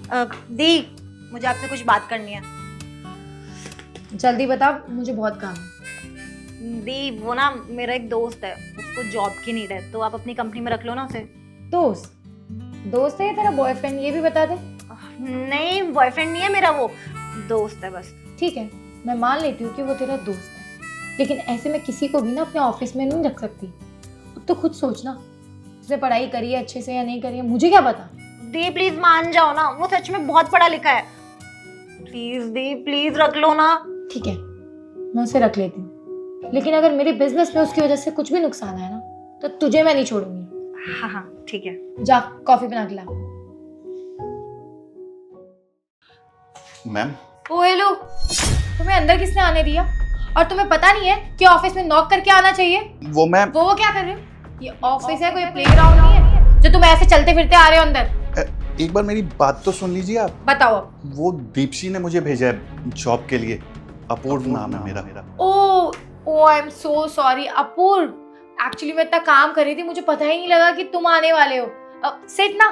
दी, मुझे आपसे कुछ बात करनी है। जल्दी बता, मुझे बहुत काम है। दी, वो ना मेरा एक दोस्त है, उसको जॉब की नीड है, तो आप अपनी कंपनी में रख लो ना उसे। दोस्त? दोस्त है या तेरा बॉयफ्रेंड, ये भी बता दे। नहीं, बॉयफ्रेंड नहीं है मेरा, वो दोस्त है बस। ठीक है, मैं मान लेती हूँ कि वो तेरा दोस्त है, लेकिन ऐसे में किसी को भी ना अपने ऑफिस में नहीं रख सकती। अब तो खुद सोचना, उसने पढ़ाई करी है अच्छे से या नहीं करी है, मुझे क्या पता। दी प्लीज मान जाओ ना, वो सच में बहुत पढ़ा लिखा है। प्लीज दी, प्लीज रख लो ना। ठीक है, मैं उसे रख लेती हूँ, लेकिन अगर मेरे बिजनेस में उसकी वजह से कुछ भी नुकसान आया ना, तो तुझे मैं नहीं छोड़ूंगी। हाँ हाँ ठीक है। जा कॉफी बना के ला। मैम, ओ हेलो, तुम्हें अंदर किसने आने दिया? और तुम्हें पता नहीं है कि ऑफिस में नॉक करके आना चाहिए? वो मैम, वो क्या कर रहे हो? ये ऑफिस है, कोई प्लेग्राउंड नहीं है जो तुम ऐसे चलते फिरते आ रहे हो अंदर। एक बार मेरी बात तो सुन लीजिए आप। बताओ अब। वो दीप्शी ने मुझे भेजा है जॉब के लिए। अपूर्व नाम है मेरा। Oh oh I am so sorry Apoorva, actually मैं इतना काम कर रही थी, मुझे पता ही नहीं लगा कि तुम आने वाले हो। सिट ना।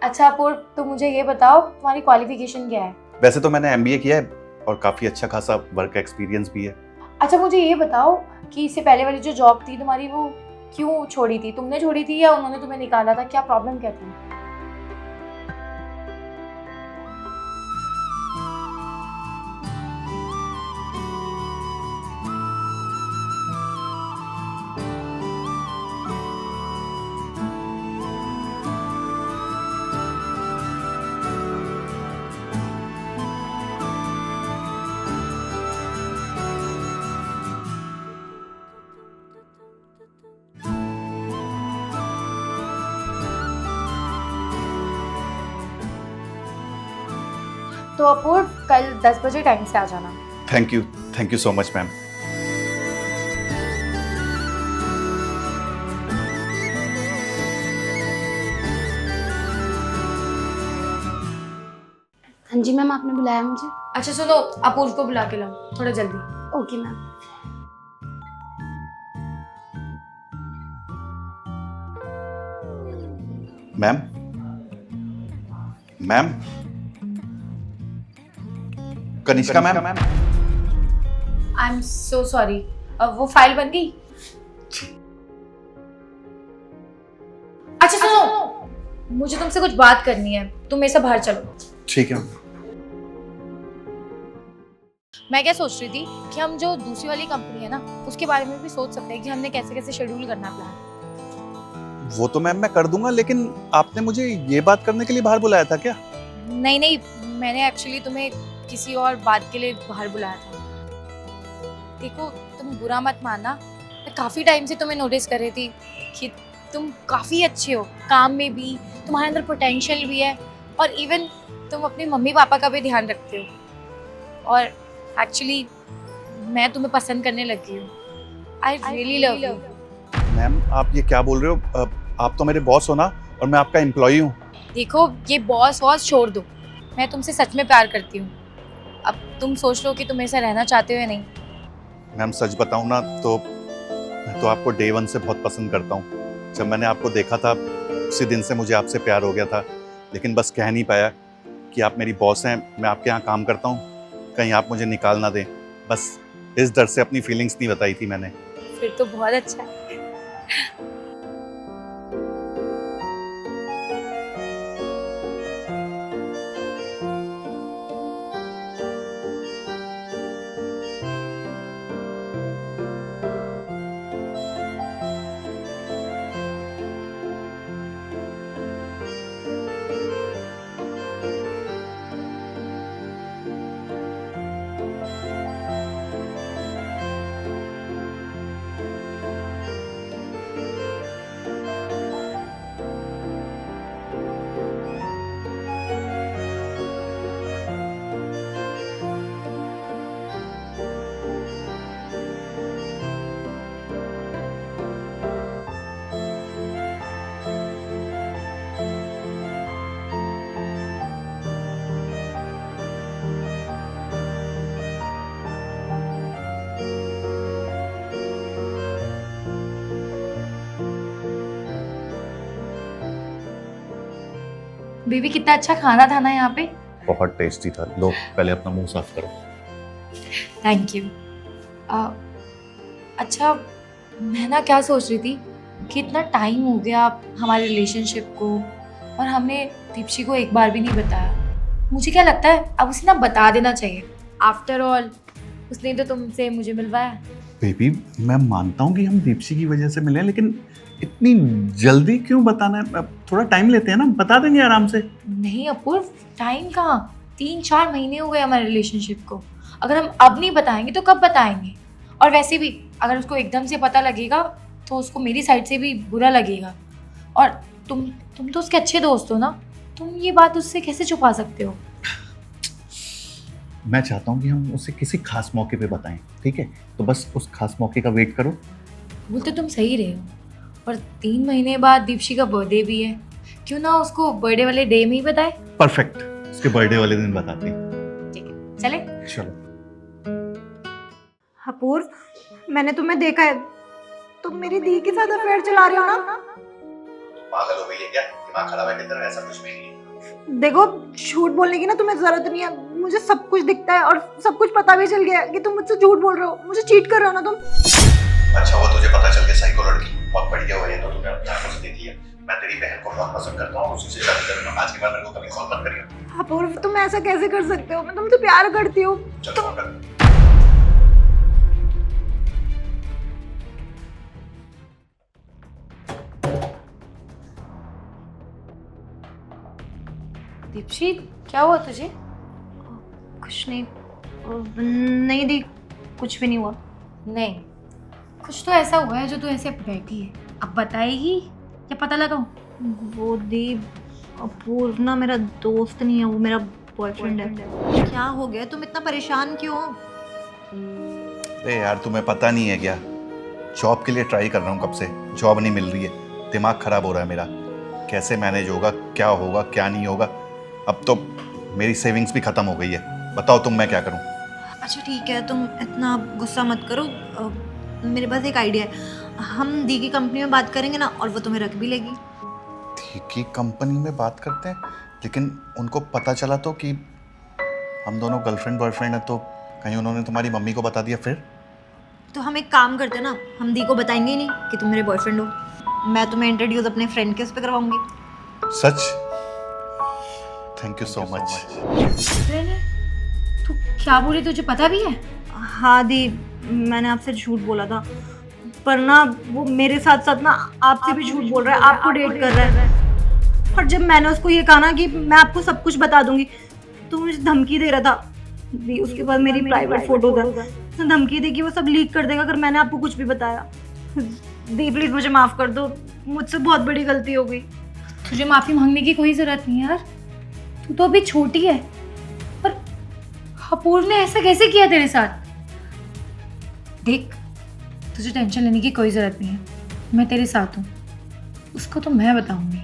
अच्छा अपूर्व, तुम मुझे ये बताओ तुम्हारी क्वालिफिकेशन क्या है? वैसे तो मैंने एमबीए किया है और काफी अच्छा खासा वर्क एक्सपीरियंस भी है। अच्छा मुझे ये बताओ कि इससे पहले वाली जो जॉब थी तुम्हारी, वो क्यों छोड़ी थी? तुमने छोड़ी थी या उन्होंने तुम्हें निकाला था? क्या प्रॉब्लम क्या थी? तो अपूर्व, कल 10 बजे टाइम से आ जाना। Thank you so much ma'am. हाँ जी मैम, आपने बुलाया मुझे। अच्छा सुनो, अपूर्व को बुला के लाओ थोड़ा जल्दी। Okay ma'am. Ma'am, ma'am, Kanishka ma'am. I am so sorry, अब वो फाइल बन गई? अच्छा सुनो, मुझे तुमसे कुछ बात करनी है, तुम मेरे से बाहर चलो। ठीक है। मैं क्या सोच रही थी कि हम जो दूसरी वाली कंपनी है ना, उसके बारे में भी सोच सकते हैं कि हमने कैसे कैसे शेड्यूल करना है प्लान। वो तो मैम मैं कर दूंगा, लेकिन आपने मुझे ये बात करने के लिए बाहर बुलाया था क्या? नहीं नहीं, मैंने एक्चुअली तुम्हें किसी और बात के लिए बाहर बुलाया था। देखो तुम बुरा मत मानना, मैं काफ़ी टाइम से तुम्हें नोटिस कर रही थी कि तुम काफ़ी अच्छे हो काम में भी, तुम्हारे अंदर पोटेंशियल भी है, और इवन तुम अपने मम्मी पापा का भी ध्यान रखते हो। और एक्चुअली मैं तुम्हें पसंद करने लगी हूँ। I really love you. Ma'am आप ये क्या बोल रहे हो? आप तो मेरे बॉस हो ना, और मैं आपका एम्प्लॉई हूँ। देखो ये बॉस वॉस छोड़ दो, मैं तुमसे सच में प्यार करती हूँ। अब तुम सोच लो कि तुम मेरे साथ रहना चाहते हो या नहीं। मैम सच बताऊँ ना तो मैं तो आपको डे वन से बहुत पसंद करता हूँ। जब मैंने आपको देखा था उसी दिन से मुझे आपसे प्यार हो गया था, लेकिन बस कह नहीं पाया कि आप मेरी बॉस हैं, मैं आपके यहाँ काम करता हूँ, कहीं आप मुझे निकाल ना दें। बस इस डर से अपनी फीलिंग्स नहीं बताई थी मैंने। फिर तो बहुत अच्छा है। बेबी कितना अच्छा खाना था ना यहाँ पे। बहुत टेस्टी था। लो पहले अपना मुंह साफ करो। Thank you. अच्छा, मैं ना क्या सोच रही थी कि इतना टाइम हो गया हमारे रिलेशनशिप को और हमने दीप्शी को एक बार भी नहीं बताया। मुझे क्या लगता है अब उसे ना बता देना चाहिए। आफ्टर ऑल उसने तो तुमसे मुझे मिलवाया। बेबी मैं मानता हूँ कि हम दीप्शी की वजह से मिले, लेकिन इतनी जल्दी क्यों बताना है? अब थोड़ा टाइम लेते हैं ना, बता देंगे आराम से। नहीं अपूर्व, टाइम कहाँ, 3-4 महीने हो गए हमारे रिलेशनशिप को। अगर हम अब नहीं बताएंगे तो कब बताएंगे? और वैसे भी अगर उसको एकदम से पता लगेगा तो उसको मेरी साइड से भी बुरा लगेगा। और तुम तो उसके अच्छे दोस्त हो ना, तुम ये बात उससे कैसे छुपा सकते हो? मैं चाहता हूँ कि हम उसे किसी खास मौके पे बताएं, ठीक है? तो बस उस खास मौके का वेट करो। बोलते तुम सही रहे हो, और 3 महीने बाद दीप्शी का बर्थडे भी है, क्यों ना उसको बर्थडे वाले डे में ही बताए? परफेक्ट, उसके बर्थडे वाले दिन बताते हैं। ठीक है, चले। चलो। अपूर्व, मैंने तुम्हें देखा है, तुम मेरी दी के साथ अफेयर चला रहे हो ना? पागल हो गई है क्या? दिमाग खराब है कि तेरा? ऐसा कुछ भी नहीं है। देखो, झूठ बोलने की ना तुम्हें जरूरत नहीं है। मुझे सब कुछ दिखता है और सब कुछ पता भी चल गया कि तुम मुझसे झूठ बोल रहे हो, मुझे चीट कर रहे हो ना तुम। अच्छा वो तुझे पता चल गया, साइको लड़की बहुत बढ़िया हुई है तो तूने अपनी आंखों से देखी है। मैं तेरी बहन को बहुत पसंद करता हूँ, उसी से शादी करूंगा। आज के बाद मेरे को कभी कॉल मत करियो। अपूर्व, तुम ऐसा कैसे कर सकते हो? मैं तुमसे प्यार करती हूँ। चल फोन कर। दीप्शी, क्या हुआ तुझे? कुछ नहीं। नहीं दी, कुछ भी नहीं हुआ। नहीं, कुछ तो ऐसा हुआ है जो तू ऐसे बैठी है। अब बताएगी या पता लगाऊं? वो दी, अपूर्व ना मेरा दोस्त नहीं है, वो मेरा बॉयफ्रेंड है। क्या हो गया? तुम इतना परेशान क्यों हो? अरे यार तुम्हें पता नहीं है क्या? जॉब के लिए ट्राई कर रहा हूँ कब से, जॉब नहीं मिल रही है। दिमाग खराब हो रहा है मेरा, कैसे मैनेज होगा, क्या होगा क्या नहीं होगा। अब तो मेरी सेविंग्स भी खत्म हो गई है। बताओ तुम, मैं क्या करूं? अच्छा ठीक है, तुम इतना गुस्सा मत करो। मेरे पास एक आइडिया है। हम दी की कंपनी में बात करेंगे ना, और वो तुम्हें रख भी लेगी। दी की कंपनी में बात करते हैं, लेकिन उनको पता चला तो कि हम दोनों गर्लफ्रेंड बॉयफ्रेंड है, तो कहीं उन्होंने तुम्हारी मम्मी को बता दिया फिर? तो हम एक काम करते हैं ना, हम दी को बताएंगे ही नहीं कि तुम मेरे बॉयफ्रेंड हो। मैं तुम्हें इंट्रोड्यूस अपने फ्रेंड के उस पर करवाऊंगी। सच? Thank you so much. तू क्या बोली, तुझे पता भी है? हाँ दी, मैंने आपसे झूठ बोला था, पर ना वो मेरे साथ साथ ना आपसे भी झूठ बोल रहा है, आपको डेट कर रहा है। और जब मैंने उसको ये कहा ना कि मैं आपको सब कुछ बता दूंगी, तो मुझे धमकी दे रहा था। दी, उसके बाद मेरी प्राइवेट फोटो था, उसने धमकी दी कि वो सब लीक कर देगा अगर मैंने आपको कुछ भी बताया। दी प्लीज मुझे माफ कर दो, मुझसे बहुत बड़ी गलती हो गई। तुझे माफी मांगने की कोई जरूरत नहीं है यार, तू तो अभी छोटी है। पर अपूर्व ने ऐसा कैसे किया तेरे साथ? देख, तुझे टेंशन लेने की कोई जरूरत नहीं है, मैं तेरे साथ हूँ। उसको तो मैं बताऊंगी।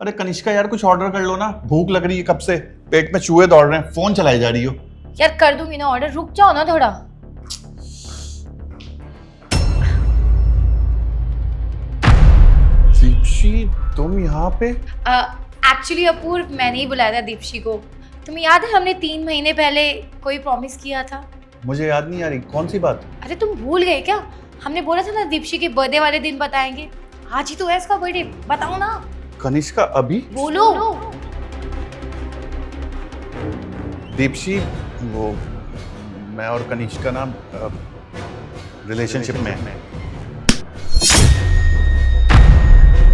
अरे कनिष्का यार, कुछ ऑर्डर कर लो ना, भूख लग रही है कब से, पेट में चूहे दौड़ रहे हैं। फोन चलाई जा रही हो। यार कर दूंगी ना ऑर्डर, रुक जाओ ना थोड़ा। दीप्शी तुम यहाँ पे? एक्चुअली अपूर्व, मैंने ही बुलाया था दीप्शी को। तुम्हें याद है हमने 3 महीने पहले कोई प्रॉमिस किया था? मुझे याद नहीं आ रही, कौन सी बात? अरे तुम भूल गए क्या? हमने बोला था ना दीप्शी के बर्थडे वाले दिन बताएंगे। आज ही तो है इसका बर्थडे, बताओ ना। कनिष्का अभी? बोलो। दीप्शी, वो मैं और कनिष्का ना रिलेशनशिप में है।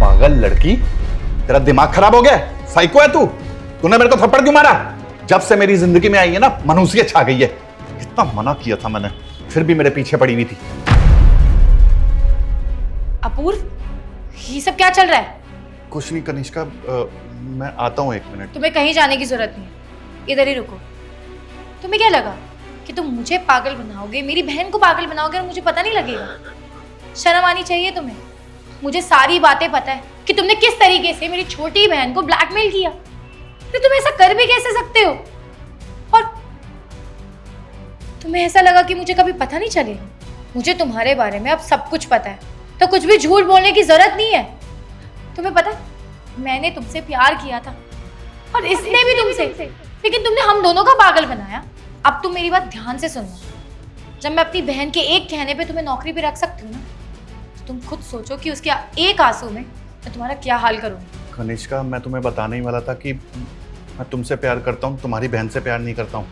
पागल लड़की, तेरा दिमाग खराब हो गया? साइको है तू? तूने मेरे को थप्पड़ क्यों मारा? जब से मेरी जिंदगी में आई है ना, मनुष्यत छा गई है। इतना मना किया था मैंने, फिर भी मेरे पीछे पड़ी हुई थी। अपूर्व, ये सब क्या चल रहा है? कुछ नहीं कनिष्का, मैं आता हूँ 1 मिनट। तुम्हें कहीं जाने की जरूरत नहीं है, इधर ही रुको। तुम्हें क्या लगा कि तुम मुझे पागल बनाओगे, मेरी बहन को पागल बनाओगे और मुझे पता नहीं लगेगा? शर्म आनी चाहिए तुम्हें। मुझे सारी बातें पता है कि तुमने किस तरीके से मेरी छोटी बहन को ब्लैकमेल किया। फिर तुम ऐसा कर भी कैसे सकते हो? और तुम्हें ऐसा लगा कि मुझे कभी पता नहीं चलेगा? मुझे तुम्हारे बारे में अब सब कुछ पता है, तो कुछ भी झूठ बोलने की जरूरत नहीं है। तुम्हें पता है, मैंने तुमसे प्यार किया था और इसने भी तुमसे, लेकिन तुमने हम दोनों का पागल बनाया। अब तुम मेरी बात ध्यान से सुनना। जब मैं अपनी बहन के एक कहने पे तुम्हें नौकरी पे रख सकती हूँ ना, तो तुम खुद सोचो कि उसके एक आंसू में मैं तुम्हारा क्या हाल करूँगी। कनिष्का, मैं तुम्हें बताने ही वाला था कि मैं तुमसे प्यार करता हूँ, तुम्हारी बहन से प्यार नहीं करता हूँ।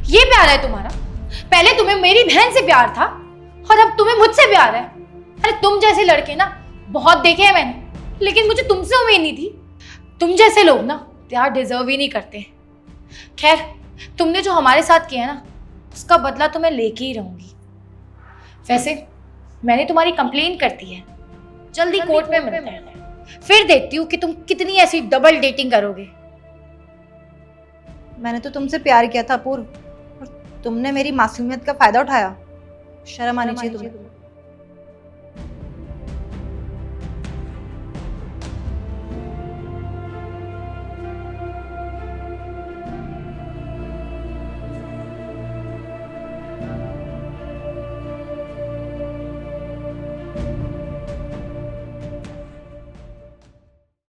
ये प्यार है तुम्हारा? पहले तुम्हें मेरी बहन से प्यार था और अब तुम्हें मुझसे प्यार है। अरे तुम जैसे लड़के ना बहुत देखे हैं मैंने, लेकिन मुझे तुमसे उम्मीद नहीं थी। तुम जैसे लोग ना प्यार डिजर्व ही नहीं करते। खैर, तुमने जो हमारे साथ किया है ना, उसका बदला तो मैं लेके ही रहूंगी। वैसे मैंने तुम्हारी कंप्लेन कर दी है, जल्दी कोर्ट में मिलते हैं, फिर देखती हूँ कि तुम कितनी ऐसी डबल डेटिंग करोगे। मैंने तो तुमसे प्यार किया था अपूर्व, और तुमने मेरी मासूमियत का फायदा उठाया। शर्म आनी चाहिए तुम्हें।